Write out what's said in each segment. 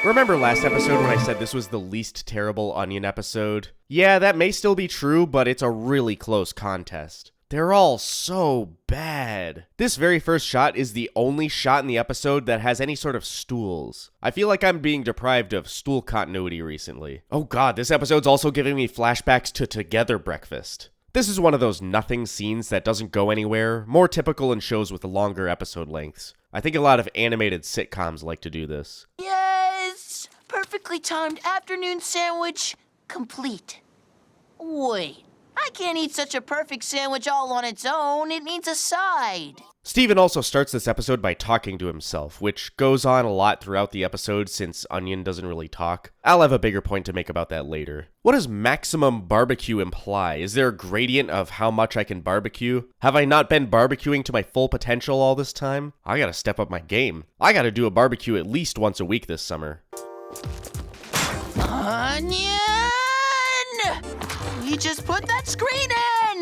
Remember last episode when I said this was the least terrible Onion episode? Yeah, that may still be true, but it's a really close contest. They're all so bad. This very first shot is the only shot in the episode that has any sort of stools. I feel like I'm being deprived of stool continuity recently. Oh god, this episode's also giving me flashbacks to Together Breakfast. This is one of those nothing scenes that doesn't go anywhere, more typical in shows with longer episode lengths. I think a lot of animated sitcoms like to do this. Yes! Perfectly timed afternoon sandwich complete. Wait, I can't eat such a perfect sandwich all on its own. It needs a side. Steven also starts this episode by talking to himself, which goes on a lot throughout the episode since Onion doesn't really talk. I'll have a bigger point to make about that later. What does maximum barbecue imply? Is there a gradient of how much I can barbecue? Have I not been barbecuing to my full potential all this time? I gotta step up my game. I gotta do a barbecue at least once a week this summer. Onion! You just put that screen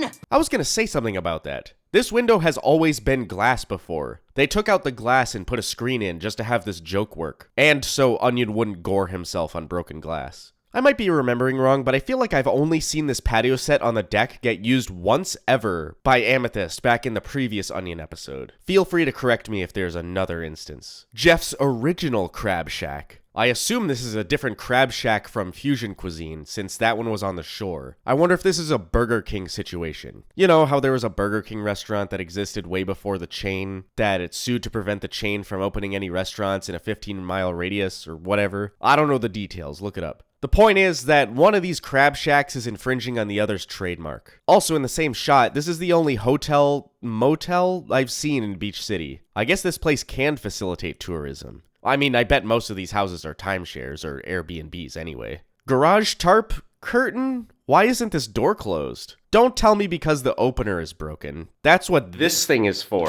in! I was gonna say something about that. This window has always been glass before. They took out the glass and put a screen in just to have this joke work. And so Onion wouldn't gore himself on broken glass. I might be remembering wrong, but I feel like I've only seen this patio set on the deck get used once ever by Amethyst back in the previous Onion episode. Feel free to correct me if there's another instance. Jeff's original crab shack. I assume this is a different crab shack from Fusion Cuisine, since that one was on the shore. I wonder if this is a Burger King situation. You know how there was a Burger King restaurant that existed way before the chain, that it sued to prevent the chain from opening any restaurants in a 15-mile radius or whatever? I don't know the details, look it up. The point is that one of these crab shacks is infringing on the other's trademark. Also in the same shot, this is the only motel I've seen in Beach City. I guess this place can facilitate tourism. I mean, I bet most of these houses are timeshares or Airbnbs anyway. Garage tarp? Curtain? Why isn't this door closed? Don't tell me because the opener is broken. That's what this thing is for.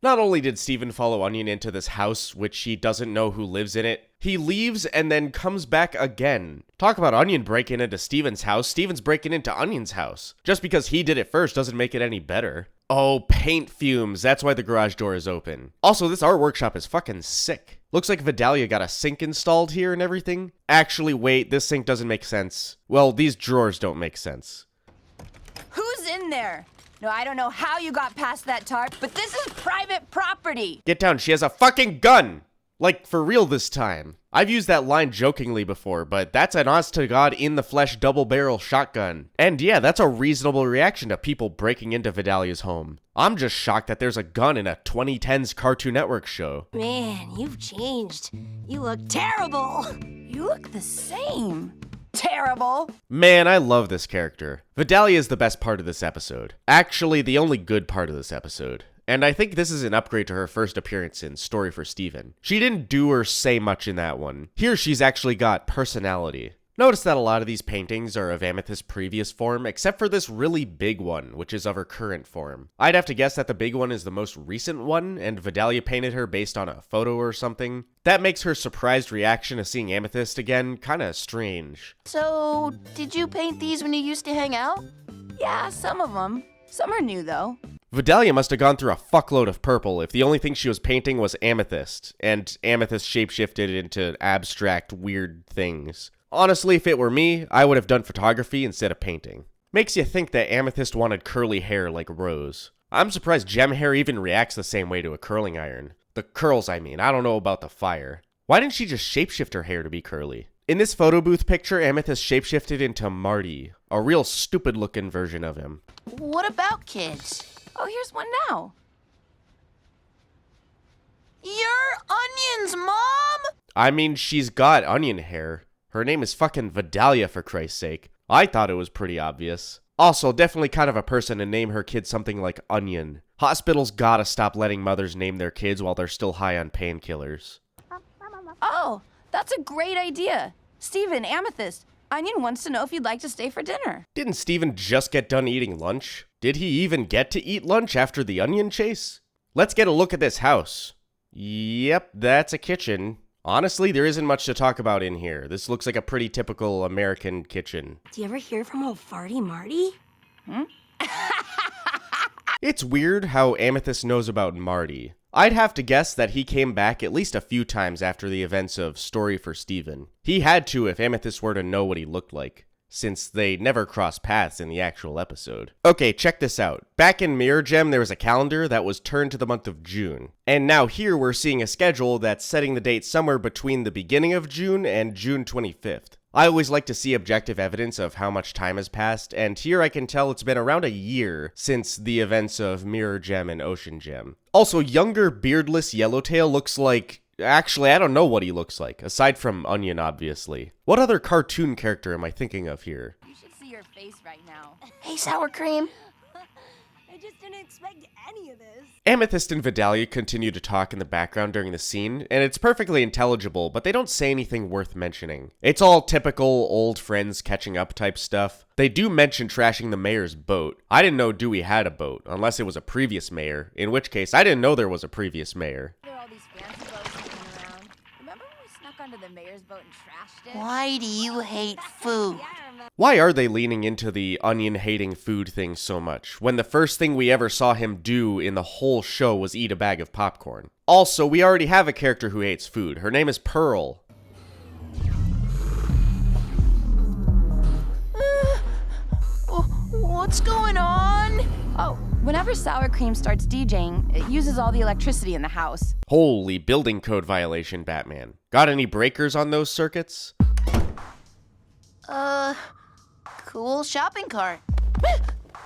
Not only did Steven follow Onion into this house, which he doesn't know who lives in it, he leaves and then comes back again. Talk about Onion breaking into Steven's house, Steven's breaking into Onion's house. Just because he did it first doesn't make it any better. Oh, paint fumes, that's why the garage door is open. Also, this art workshop is fucking sick. Looks like Vidalia got a sink installed here and everything. Actually, wait, this sink doesn't make sense. Well, these drawers don't make sense. Who's in there? No, I don't know how you got past that tarp, but this is private property. Get down, she has a fucking gun! Like, for real this time. I've used that line jokingly before, but that's an honest-to-God in-the-flesh double-barrel shotgun. And yeah, that's a reasonable reaction to people breaking into Vidalia's home. I'm just shocked that there's a gun in a 2010s Cartoon Network show. Man, you've changed. You look terrible. You look the same. Terrible. Man, I love this character. Vidalia is the best part of this episode. Actually, the only good part of this episode. And I think this is an upgrade to her first appearance in Story for Steven. She didn't do or say much in that one. Here she's actually got personality. Notice that a lot of these paintings are of Amethyst's previous form, except for this really big one, which is of her current form. I'd have to guess that the big one is the most recent one, and Vidalia painted her based on a photo or something. That makes her surprised reaction to seeing Amethyst again kinda strange. So, did you paint these when you used to hang out? Yeah, some of them. Some are new, though. Vidalia must have gone through a fuckload of purple if the only thing she was painting was Amethyst, and Amethyst shapeshifted into abstract, weird things. Honestly, if it were me, I would have done photography instead of painting. Makes you think that Amethyst wanted curly hair like Rose. I'm surprised gem hair even reacts the same way to a curling iron. The curls, I mean. I don't know about the fire. Why didn't she just shapeshift her hair to be curly? In this photo booth picture, Amethyst shapeshifted into Marty, a real stupid-looking version of him. What about kids? Oh, here's one now. You're Onion's mom? I mean, she's got onion hair. Her name is fucking Vidalia, for Christ's sake. I thought it was pretty obvious. Also, definitely kind of a person to name her kid something like Onion. Hospitals gotta stop letting mothers name their kids while they're still high on painkillers. Oh, that's a great idea. Steven, Amethyst, Onion wants to know if you'd like to stay for dinner. Didn't Steven just get done eating lunch? Did he even get to eat lunch after the onion chase? Let's get a look at this house. Yep, that's a kitchen. Honestly, there isn't much to talk about in here. This looks like a pretty typical American kitchen. Do you ever hear from old Farty Marty? It's weird how Amethyst knows about Marty. I'd have to guess that he came back at least a few times after the events of Story for Steven. He had to if Amethyst were to know what he looked like, since they never crossed paths in the actual episode. Okay, check this out. Back in Mirror Gem, there was a calendar that was turned to the month of June. And now here we're seeing a schedule that's setting the date somewhere between the beginning of June and June 25th. I always like to see objective evidence of how much time has passed, and here I can tell it's been around a year since the events of Mirror Gem and Ocean Gem. Also, younger beardless Yellowtail looks like... Actually, I don't know what he looks like, aside from Onion, obviously. What other cartoon character am I thinking of here? You should see your face right now. Hey, sour cream. I just didn't expect any of this. Amethyst and Vidalia continue to talk in the background during the scene, and it's perfectly intelligible, but they don't say anything worth mentioning. It's all typical old friends catching up type stuff. They do mention trashing the mayor's boat. I didn't know Dewey had a boat, unless it was a previous mayor, in which case I didn't know there was a previous mayor. There are all these fancy boats sitting around. Remember when we snuck onto the mayor's boat and trashed it? Why do you hate food? Why are they leaning into the onion-hating food thing so much, when the first thing we ever saw him do in the whole show was eat a bag of popcorn? Also, we already have a character who hates food. Her name is Pearl. What's going on? Oh, whenever sour cream starts DJing, it uses all the electricity in the house. Holy building code violation, Batman. Got any breakers on those circuits? Cool shopping cart.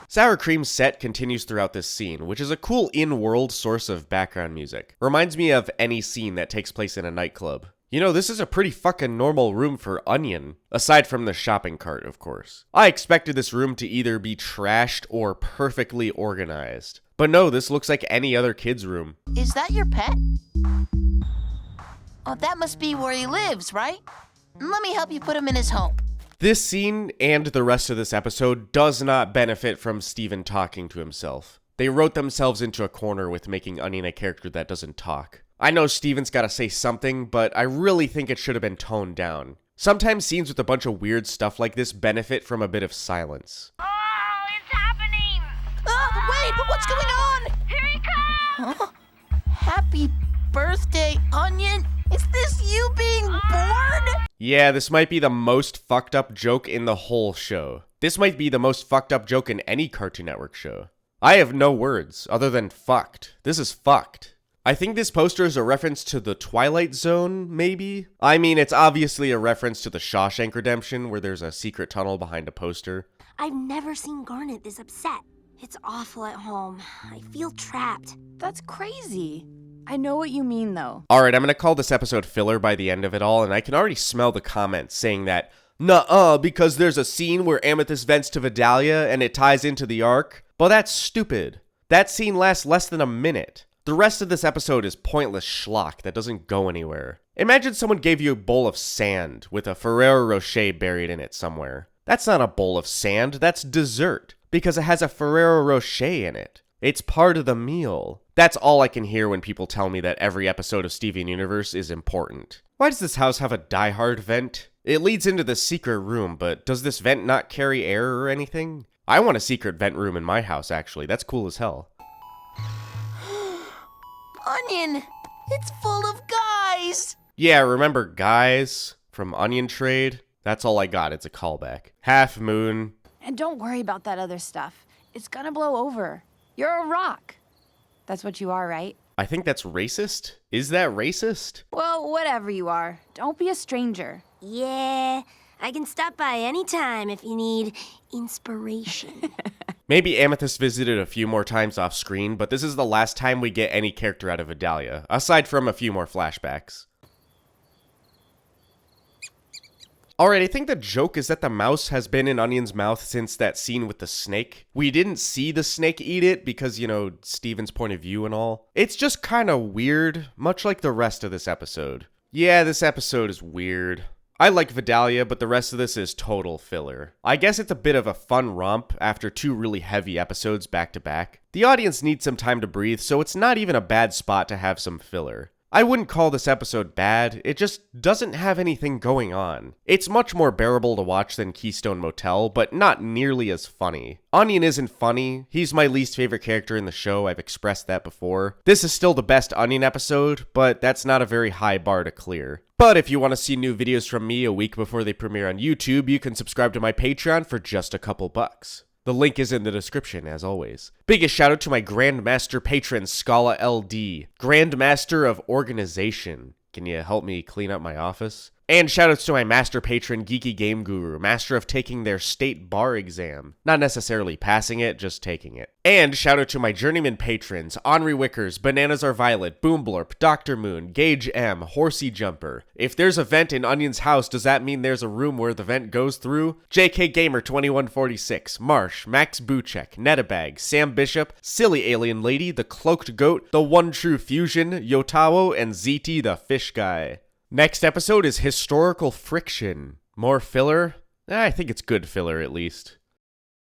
Sour Cream's set continues throughout this scene, which is a cool in-world source of background music. Reminds me of any scene that takes place in a nightclub. You know, this is a pretty fucking normal room for Onion. Aside from the shopping cart, of course. I expected this room to either be trashed or perfectly organized. But no, this looks like any other kid's room. Is that your pet? Oh, that must be where he lives, right? Let me help you put him in his home. This scene and the rest of this episode does not benefit from Steven talking to himself. They wrote themselves into a corner with making Onion a character that doesn't talk. I know Steven's gotta say something, but I really think it should have been toned down. Sometimes scenes with a bunch of weird stuff like this benefit from a bit of silence. Oh, it's happening! Wait, what's going on? Here he comes! Huh? Happy birthday, Onion. Is this you being bored? Yeah, this might be the most fucked up joke in the whole show. This might be the most fucked up joke in any Cartoon Network show. I have no words other than fucked. This is fucked. I think this poster is a reference to the Twilight Zone, maybe? I mean, it's obviously a reference to the Shawshank Redemption, where there's a secret tunnel behind a poster. I've never seen Garnet this upset. It's awful at home. I feel trapped. That's crazy. I know what you mean, though. Alright, I'm gonna call this episode filler by the end of it all, and I can already smell the comments saying that, nuh-uh, because there's a scene where Amethyst vents to Vidalia and it ties into the arc. But that's stupid. That scene lasts less than a minute. The rest of this episode is pointless schlock that doesn't go anywhere. Imagine someone gave you a bowl of sand with a Ferrero Rocher buried in it somewhere. That's not a bowl of sand, that's dessert, because it has a Ferrero Rocher in it. It's part of the meal. That's all I can hear when people tell me that every episode of Steven Universe is important. Why does this house have a die-hard vent? It leads into the secret room, but does this vent not carry air or anything? I want a secret vent room in my house, actually. That's cool as hell. Onion, it's full of guys. Yeah, remember Guys from Onion Trade? That's all I got. It's a callback. Half Moon. And don't worry about that other stuff. It's gonna blow over. You're a rock. That's what you are, right? I think that's racist. Is that racist? Well, whatever you are, don't be a stranger. Yeah, I can stop by anytime if you need inspiration. Maybe Amethyst visited a few more times off screen, but this is the last time we get any character out of Vidalia, aside from a few more flashbacks. Alright, I think the joke is that the mouse has been in Onion's mouth since that scene with the snake. We didn't see the snake eat it because, you know, Steven's point of view and all. It's just kind of weird, much like the rest of this episode. Yeah, this episode is weird. I like Vidalia, but the rest of this is total filler. I guess it's a bit of a fun romp after two really heavy episodes back to back. The audience needs some time to breathe, so it's not even a bad spot to have some filler. I wouldn't call this episode bad, it just doesn't have anything going on. It's much more bearable to watch than Keystone Motel, but not nearly as funny. Onion isn't funny, he's my least favorite character in the show, I've expressed that before. This is still the best Onion episode, but that's not a very high bar to clear. But if you want to see new videos from me a week before they premiere on YouTube, you can subscribe to my Patreon for just a couple bucks. The link is in the description, as always. Biggest shout out to my Grandmaster patron, Scala LD, Grandmaster of Organization. Can you help me clean up my office? And shoutouts to my master patron, Geeky Game Guru, master of taking their state bar exam. Not necessarily passing it, just taking it. And shoutout to my journeyman patrons, Henri Wickers, Bananas Are Violet, Boomblorp, Dr. Moon, Gage M, Horsey Jumper. If there's a vent in Onion's house, does that mean there's a room where the vent goes through? JK Gamer 2146, Marsh, Max Buchek, Netabag, Sam Bishop, Silly Alien Lady, The Cloaked Goat, The One True Fusion, Yotawo, and ZT the Fish Guy. Next episode is Historical Friction. More filler? I think it's good filler, at least.